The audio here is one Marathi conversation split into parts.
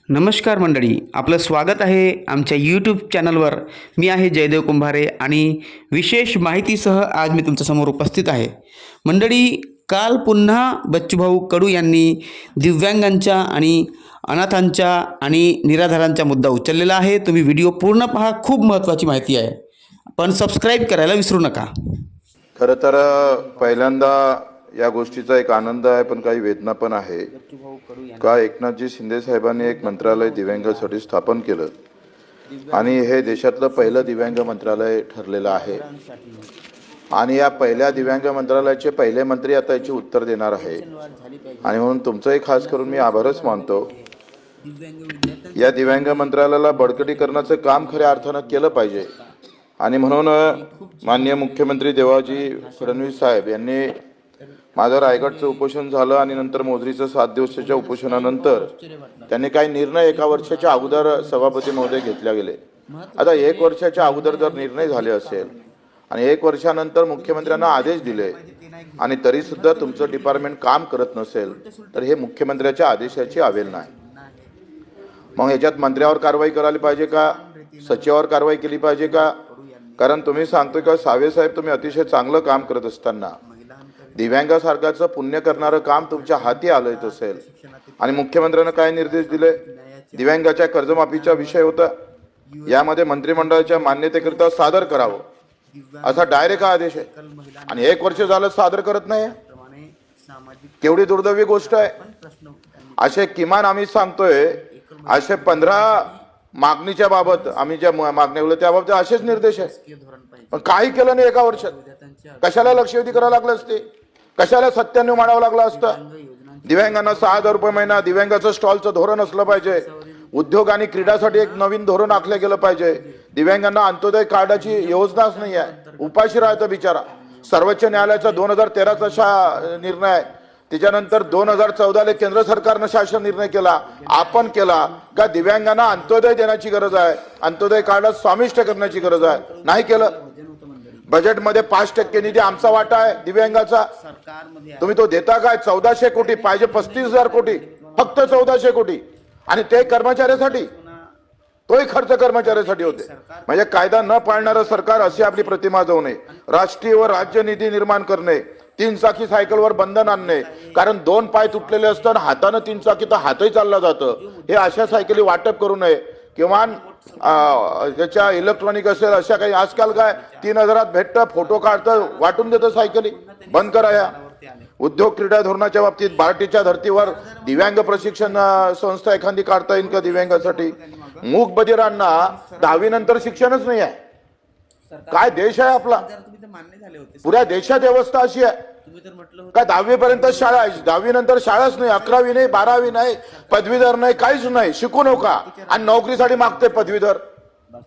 नमस्कार मंडळी, आपलं स्वागत आहे आमच्या यूट्यूब चॅनलवर. मी आहे जयदेव कुंभारे आणि विशेष माहितीसह आज मी तुमच्यासमोर उपस्थित आहे. मंडळी, काल पुन्हा बच्चूभाऊ कडू यांनी दिव्यांगांच्या आणि अनाथांच्या आणि निराधारांचा मुद्दा उचललेला आहे. तुम्ही व्हिडिओ पूर्ण पहा, खूप महत्त्वाची माहिती आहे. पण सबस्क्राईब करायला विसरू नका. खरं तर पहिल्यांदा या गोष्टीचा एक आनंद आहे, पण काही वेदना पण आहे का एकनाथजी शिंदे साहेबांनी एक मंत्रालय दिव्यांगासाठी स्थापन केलं आणि हे देशातलं पहिलं दिव्यांग मंत्रालय ठरलेलं आहे. आणि या पहिल्या दिव्यांग मंत्रालयाचे पहिले मंत्री आता याची उत्तर देणार आहे आणि म्हणून तुमचंही खास करून मी आभारच मानतो. या दिव्यांग मंत्रालयाला बळकटीकरणाचं काम खऱ्या अर्थानं केलं पाहिजे आणि म्हणून माननीय मुख्यमंत्री देवाजी फडणवीस साहेब यांनी माझं रायगडचं उपोषण झालं आणि नंतर मोजरीचं 7 दिवसाच्या उपोषणानंतर त्यांनी काही निर्णय एका वर्षाच्या अगोदर सभापती महोदय घेतले गेले. आता 1 वर्षाच्या अगोदर जर निर्णय झाले असेल आणि 1 वर्षानंतर मुख्यमंत्र्यांना आदेश दिले आणि तरी सुद्धा तुमचं डिपार्टमेंट काम करत नसेल तर हे मुख्यमंत्र्याच्या आदेशाची अवहेलना आहे. मग ह्याच्यात मंत्र्यावर कारवाई करायला पाहिजे का, सचिवावर कारवाई केली पाहिजे का? कारण तुम्ही सांगतो का सावे साहेब, तुम्ही अतिशय चांगलं काम करत असताना दिव्यांगासारखाचं पुण्य करणारं काम तुमच्या हाती आलं असेल आणि मुख्यमंत्र्यांना काय निर्देश दिले? दिव्यांगाच्या कर्जमाफीचा विषय होता, यामध्ये मंत्रिमंडळाच्या मान्यतेकरिता सादर करावं असा डायरेक्ट आदेश आहे आणि 1 वर्ष झालं सादर करत नाही. केवढी दुर्दैवी गोष्ट आहे. असे किमान आम्ही सांगतोय असे 15 मागणीच्या बाबत आम्ही ज्या मागण्या केल्या त्याबाबत असेच निर्देश आहे, पण काही केलं नाही 1 वर्षात. कशाला लक्षवेधी करावं लागलं असते? कशाला 97 मांडावं लागलं असतं? दिव्यांगांना 6,000 रुपये महिना, दिव्यांगाचं स्टॉलचं धोरण असलं पाहिजे, उद्योग आणि क्रीडासाठी एक नवीन धोरण आखलं गेलं पाहिजे. दिव्यांगांना अंत्योदय कार्डाची योजनाच नाही आहे, उपाशी राहायचं बिचारा. सर्वोच्च न्यायालयाचा 2013चा निर्णय आहे, त्याच्यानंतर 2014ला केंद्र सरकारनं शासन निर्णय केला, आपण केला का दिव्यांगांना अंत्योदय देण्याची गरज आहे, अंत्योदय कार्डात समाविष्ट करण्याची गरज आहे. नाही केलं. बजेटमध्ये 5% निधी आमचा वाटा आहे दिव्यांगाचा. तुम्ही तो देता काय? 1400 कोटी पाहिजे, 35,000 कोटी, फक्त 1400 कोटी आणि ते कर्मचाऱ्यासाठी, तोही खर्च कर्मचाऱ्यासाठी होते. म्हणजे कायदा न पाळणारं सरकार अशी आपली प्रतिमा जाऊ नये. राष्ट्रीय व राज्य निधी निर्माण करणे, 3 चाकी सायकलवर बंधन आणणे, कारण 2 पाय तुटलेले असताना हातानं 3 चाकी तर हातही चालला जातं, हे अशा सायकली वाटप करू नये. किमान त्याच्या इलेक्ट्रॉनिक असेल अशा काही. आजकाल काय 3,000 भेटतं, फोटो काढतं, वाटून देतं सायकली. बंद करा. या उद्योग क्रीडा धोरणाच्या बाबतीत बार्टीच्या धर्तीवर दिव्यांग प्रशिक्षण संस्था एखादी काढता येईल का दिव्यांगासाठी? मूक बधिरांना 10वी नंतर शिक्षणच नाही आहे. काय देश आहे आपला? पुऱ्या देशात व्यवस्था अशी आहे का 10वी पर्यंत शाळा आहे, 10वी नंतर शाळाच नाही, 11वी नाही, 12वी नाही, पदवीधर नाही, काहीच नाही. शिकू नका आणि नोकरीसाठी मागतोय पदवीधर,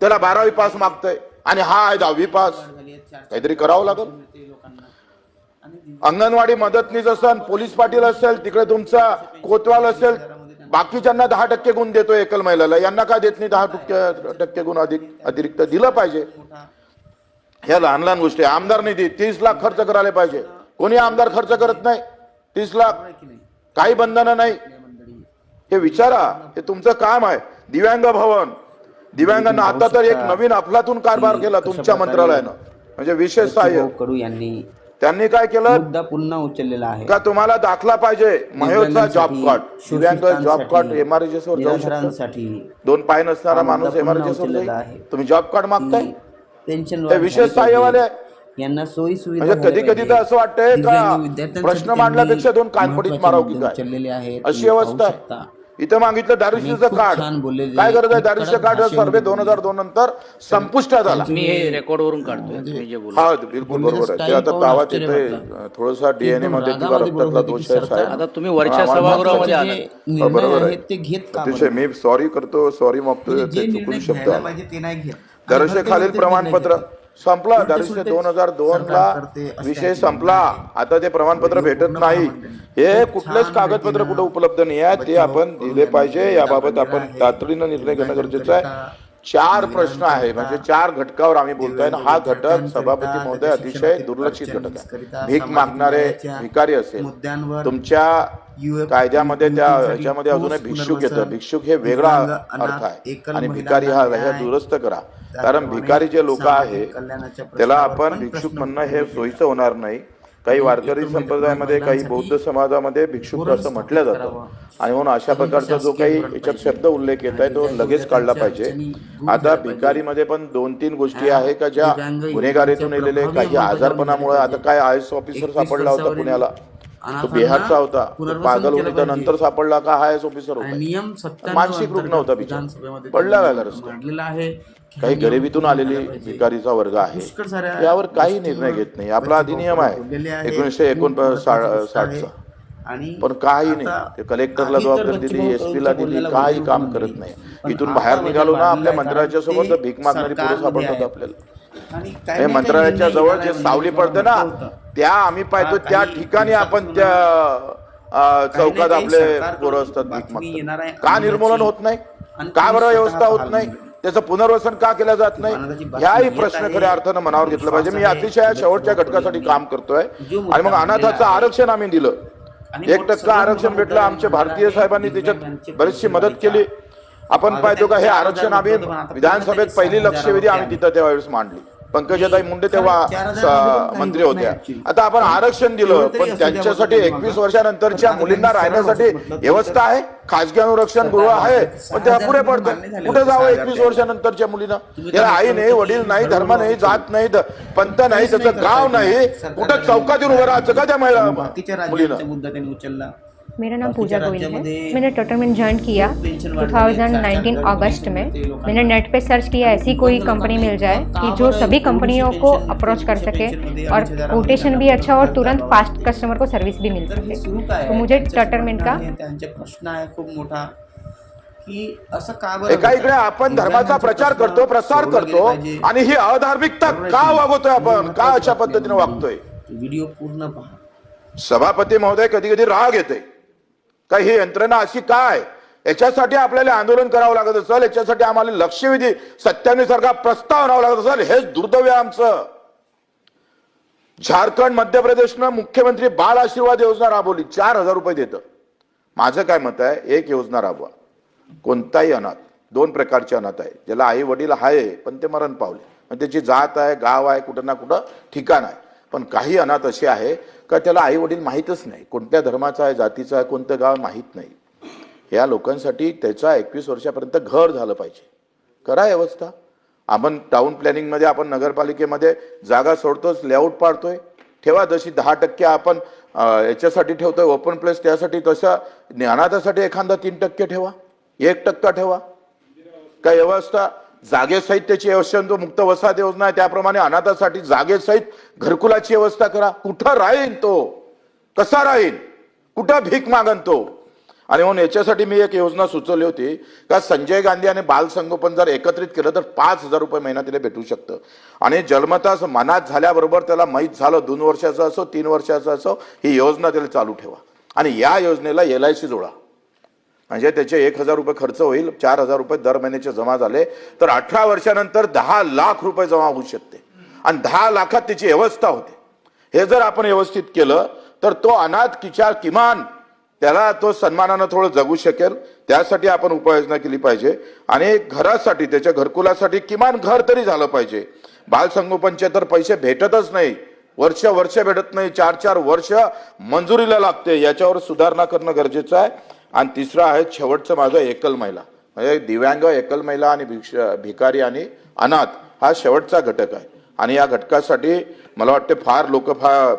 त्याला 12वी पास मागतोय आणि हा आहे 10वी पास. काहीतरी करावं लागेल. अंगणवाडी मदतनीस असेल, पोलीस पाटील असेल, तिकडे तुमचा कोतवाल असेल, बाकीच्यांना 10% गुण देतोय एकल महिलाला, यांना काय देत नाही? 10% गुण अतिरिक्त दिलं पाहिजे. ह्या लहान लहान गोष्टी. आमदार निधी 30 लाख खर्च करायला पाहिजे, कोणी आमदार खर्च करत नाही. 30 लाख, काही बंधन नाही. हे विचारा, हे तुमचं काम आहे. दिव्यांग भवन, दिव्यांगांना आता तर एक नवीन अफलातून कारभार केला तुमच्या मंत्रालयानं, म्हणजे विशेष सहाय्य. त्यांनी काय केलं? मुद्दा पुन्हा उचललेला आहे का तुम्हाला दाखला पाहिजे, मयोचा जॉब कार्ड, दिव्यांग जॉब कार्ड एमआरजेस वर जाऊ शकतो. 2 पाय नसणारा माणूस एमआरजेस वर जाईल, तुम्ही जॉब कार्ड मागताय. ते विशेष सहाय्यवाले यांना सोयी सुविधा. म्हणजे कधी कधी तर असं वाटतंय का प्रश्न मांडल्यापेक्षा 2 कानपडीत माराव की काय, अशी अवस्था आहे. इथं मागितलं दारुशीचं कार्ड, काय गरज आहे? दारुशीचं कार्ड सर्वे 2002 नंतर संपुष्टात आला. मी हे रेकॉर्ड वरून काढतोय. हा बिलकुल बरोबर आहे. ते आता गावात येतंय, थोडासा डीएनए मध्ये किंवा रक्तातला दोष आहे साहेब. आता तुम्ही वरच्या सभागृहामध्ये आला. बरोबर आहे. अतिशय मी सॉरी करतो, सॉरी मागतो, ते चुकून शब्द. दारुशे खालील प्रमाणपत्र संपला. दारुशे 2002 ला विषय संपला. आता ते प्रमाणपत्र भेटत नाही. हे कुठलेच कागदपत्र कुठे उपलब्ध नाही आहे, ते आपण दिले पाहिजे. याबाबत आपण तातडीनं निर्णय घेणं गरजेचं आहे. 4 प्रश्न आहे, म्हणजे 4 घटकावर आम्ही बोलतोय. हा घटक सभापती महोदय अतिशय दुर्लक्षित घटक आहे. भीक मागणारे भिकारी असेल, तुमच्या कायद्यामध्ये त्या ह्याच्यामध्ये अजूनही भिक्षुक येतं. भिक्षुक हे वेगळा अर्थ आहे आणि भिकारी हा दुरुस्त करा. कारण भिकारी जे लोक आहे त्याला आपण भिक्षुक म्हणणं हे सोयीचं होणार नाही. काही वारकरी संप्रदायामध्ये, काही बौद्ध समाजामध्ये भिक्षुक असं म्हटलं जातं आणि म्हणून अशा प्रकारचा जो काही याच्यात शब्द उल्लेख येत आहे तो लगेच काढला पाहिजे. आता भिकारीमध्ये पण 2-3 गोष्टी आहे का ज्या गुन्हेगारीतून येलेले, काही आजारपणामुळे. आता काय IAS ऑफिसर सापडला होता पुण्याला, तो बिहारचा होता, तो पागल होता, त्यानंतर सापडला का IAS ऑफिसर होता, मानसिक रुग्ण होता, बिचारा पडला गेला रस्त्यावर. काही गरिबीतून आलेली भिकारीचा वर्ग आहे, यावर काही निर्णय घेत नाही. आपला अधिनियम आहे 1959चा, पण काही नाही. कलेक्टरला जबाबदारी दिली, SP ला दिली, काही काम करत नाही. इथून बाहेर निघालो ना आपल्या मंत्रालयाच्या सोबत भीक मागणारी पोरं सापडतात आपल्याला. हे मंत्रालयाच्या जवळ जे सावली पडते ना, त्या आम्ही पाहतो त्या ठिकाणी आपण त्या चौकात आपले पोरं असतात भीक मागतात. का निर्मूलन होत नाही? का बरं व्यवस्था होत नाही? त्याचं पुनर्वसन का केलं जात नाही? ह्याही प्रश्न खऱ्या अर्थानं मनावर घेतला पाहिजे. मी अतिशय शेवटच्या घटकासाठी काम करतोय आणि मग अनाथाचं आरक्षण आम्ही दिलं. 1% आरक्षण भेटलं. आमच्या भारतीय साहेबांनी त्याच्यात बरीचशी मदत केली. आपण पाहतो का हे आरक्षण आम्ही विधानसभेत पहिली लक्षवेधी आम्ही तिथं त्यावेळेस मांडली. पंकजाताई मुंडे तेव्हा मंत्री होत्या. आता आपण आरक्षण दिलं, पण त्यांच्यासाठी 21 वर्षानंतरच्या मुलींना राहण्यासाठी व्यवस्था आहे, खाजगी अनुरक्षण गृह आहे, पण ते अपुरे पडतं. कुठे जावं 21 वर्षानंतरच्या मुलींना? त्याला आई नाही, वडील नाही, धर्म नाही, जात नाही, पंथ नाही, त्याचं गाव नाही, कुठं चौकातून उभं राहायचं का त्या महिला मुलींना? मेरा नाम पूजा गोयल है। मैंने टोटरमेंट ज्वाइन किया 2019 अगस्त में। मैंने नेट पे सर्च किया ऐसी कोई कंपनी मिल जाए कि जो सभी कंपनियों को अप्रोच कर सके और कोटेशन भी अच्छा और तुरंत फास्ट कस्टमर को सर्विस भी मिल सके। तो मुझे टोटरमेंट का प्रश्न आहे खूप मोठा की असं का एका इकडे आपण धर्माचा प्रचार करतो, प्रसार करतो आणि ही अधार्मिकता का वागवतोय आपण? का अशा पद्धतीने वागतोय? व्हिडिओ पूर्ण पहा. सभापती महोदय, कधी कधी राग येते का ही यंत्रणा अशी काय? याच्यासाठी आपल्याला आंदोलन करावं लागत असेल, याच्यासाठी आम्हाला लक्षवेधी सत्यानुसारखा प्रस्ताव आणावा लागत असेल, हेच दुर्दैव आहे आमचं. झारखंड, मध्य प्रदेशनं मुख्यमंत्री बाल आशीर्वाद योजना राबवली, 4,000 रुपये देतं. माझं काय मत आहे, एक योजना राबवा. कोणताही अनाथ, 2 प्रकारचे अनाथ आहे, ज्याला आई वडील आहे पण ते मरण पावले, पण त्याची जात आहे, गाव आहे, कुठं ना कुठं ठिकाण आहे. पण काही अनाथ असे आहे का त्याला आई वडील माहीतच नाही, कोणत्या धर्माचा आहे, जातीचा आहे, कोणतं गाव माहीत नाही. या लोकांसाठी त्याचा 21 वर्षापर्यंत घर झालं पाहिजे. करा व्यवस्था. आपण टाउन प्लॅनिंगमध्ये, आपण नगरपालिकेमध्ये जागा सोडतोच, लेआउट पाडतोय, ठेवा. जशी 10% आपण याच्यासाठी ठेवतोय ओपन प्लेस, त्यासाठी तशा अनाथासाठी एखादा 3% ठेवा, 1% ठेवा. काय व्यवस्था जागेसहित त्याची व्यवस्था, तो मुक्त वसाहत योजना आहे त्याप्रमाणे अनाथासाठी जागेसहित घरकुलाची व्यवस्था करा. कुठं राहील तो, कसा राहील, कुठं भीक मागन तो? आणि म्हणून याच्यासाठी मी एक योजना सुचवली होती का संजय गांधी आणि बाल संगोपन जर एकत्रित केलं तर 5,000 रुपये महिना तिला भेटू शकतं. आणि जन्मताच मनात झाल्याबरोबर त्याला माहीत झालं, 2 वर्षाचा असो 3 वर्षाचा असो, ही योजना त्याला चालू ठेवा. आणि या योजनेला LIC जोडा, म्हणजे त्याचे 1,000 रुपये खर्च होईल, 4,000 रुपये दर महिन्याचे जमा झाले तर 18 वर्षानंतर 10 लाख रुपये जमा होऊ शकते आणि 10 लाखात त्याची व्यवस्था होते. हे जर आपण व्यवस्थित केलं तर तो अनाथ किमान त्याला तो सन्मानानं थोडं जगू शकेल. त्यासाठी आपण उपाययोजना केली पाहिजे. आणि घरासाठी, त्याच्या घरकुलासाठी किमान घर तरी झालं पाहिजे. बालसंगोपनचे तर पैसे भेटतच नाही, वर्ष भेटत नाही, 4-4 वर्ष मंजुरीला लागते. याच्यावर सुधारणा करणं गरजेचं आहे. आणि तिसरं आहे शेवटचं माझं, एकल महिला, म्हणजे दिव्यांग, एकल महिला आणि भिकारी आणि अनाथ हा शेवटचा घटक आहे. आणि या घटकासाठी मला वाटते फार लोक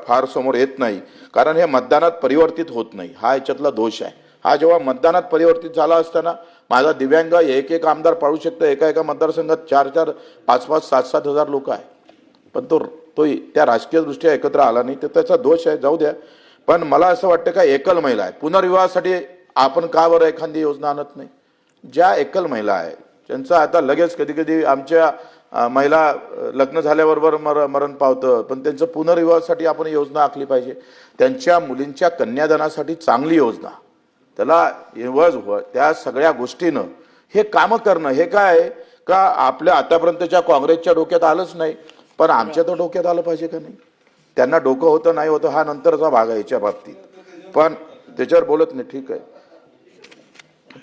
फार समोर येत नाही, कारण हे मतदानात परिवर्तित होत नाही. हा याच्यातला दोष आहे. हा जेव्हा मतदानात परिवर्तित झाला असताना माझा दिव्यांग एक आमदार पाडू शकतो. एका मतदारसंघात 4-4, 5-5, 7-7 हजार लोक आहे, पण तो त्या राजकीय दृष्ट्या एकत्र आला नाही, तर त्याचा दोष आहे, जाऊ द्या. पण मला असं वाटतं का एकल महिला आहे, पुनर्विवाहासाठी आपण का बरं एखादी योजना आणत नाही? ज्या एकल महिला आहे त्यांचं आता लगेच कधी आमच्या महिला लग्न झाल्याबरोबर मरण पावतं, पण त्यांचं पुनर्विवाहासाठी आपण योजना आखली पाहिजे. त्यांच्या मुलींच्या कन्यादानासाठी चांगली योजना, त्याला त्या सगळ्या गोष्टीनं हे कामं करणं. हे काय का आपल्या आतापर्यंतच्या काँग्रेसच्या डोक्यात आलंच नाही, पण आमच्या तर डोक्यात आलं पाहिजे का नाही? त्यांना डोकं होतं नाही होतं हा नंतरचा भाग आहे याच्या बाबतीत, पण त्याच्यावर बोलत नाही. ठीक आहे,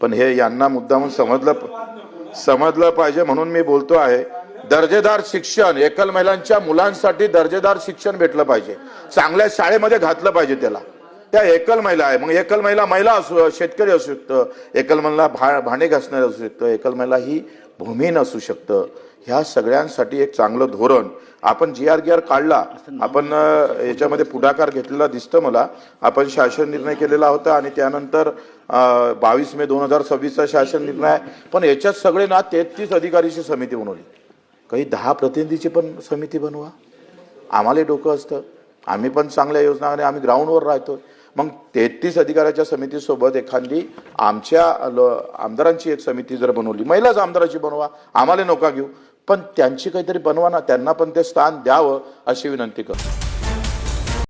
पण हे यांना मुद्दामून समजलं पाहिजे म्हणून मी बोलतो आहे. दर्जेदार शिक्षण, एकल महिलांच्या मुलांसाठी दर्जेदार शिक्षण भेटलं पाहिजे, चांगल्या शाळेमध्ये घातलं पाहिजे त्याला. त्या एकल महिला आहे, मग एकल महिला असू, शेतकरी असू शकतं, एकल महिला भांडे घासणारे असू शकतं, एकल महिला ही भूमिहीन असू शकतं. ह्या सगळ्यांसाठी एक चांगलं धोरण आपण GR काढला, आपण याच्यामध्ये पुढाकार घेतलेला दिसतं मला. आपण शासन निर्णय केलेला होता आणि त्यानंतर 22 मे 2026चा शासन निर्णय आहे. पण याच्यात सगळे ना 33 अधिकारीची समिती बनवली, काही 10 प्रतिनिधीची पण समिती बनवा. आम्हाला डोकं असतं, आम्ही पण चांगल्या योजना आणि आम्ही ग्राउंडवर राहतो. मग 33 अधिकाऱ्याच्या समितीसोबत एखादी आमच्या आमदारांची एक समिती जर बनवली, महिलाच आमदाराची बनवा, आम्हाला नका घेऊ, पण त्यांची काहीतरी बनवा ना, त्यांना पण ते स्थान द्यावं अशी विनंती करतो.